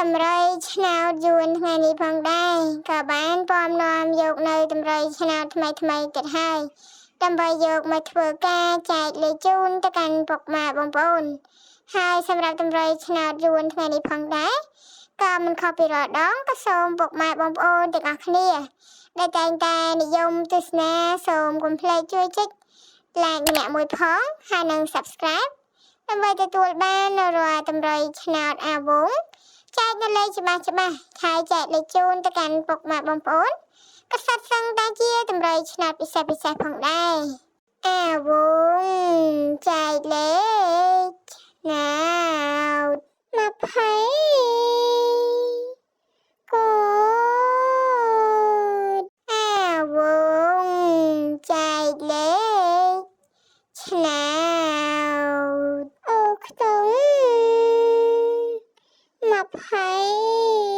តម្រុយឆ្នោតយួនថ្ងៃនេះផងដែរក៏បានពំនាំយកនៅតម្រុយឆ្នោតថ្មីទៀតហើយដើម្បីយកមកធ្វើការចែកលេខជូនទៅកាន់ពុកម៉ែបងប្អូនហើយសម្រាប់តម្រុយឆ្នោតយួនថ្ងៃនេះផងដែរក៏មិនខុសពីរាល់ដងក៏សូមពុកម៉ែបងប្អូនទាំងអស់គ្នាដែលតែងតែនិយមទស្សនាសូមកុំភ្លេចជួយចុច like ម្នាក់មួយផងហើយនិង subscribe ដើម្បីទទួលបាននូវរាល់តម្រុយឆ្នោតអាវងចែកនៅលេខច្បាស់ហើយចែកលេខជូនទៅកាន់ពុកម៉ែបងប្អូនក៏សិតសឹងតែជាតម្រុយឆ្នោតពិសេសផងដែរអាវងចែកលេខឆ្នោត20កូដអាវងចែកលេខឆ្នោតអូខ្ទង់20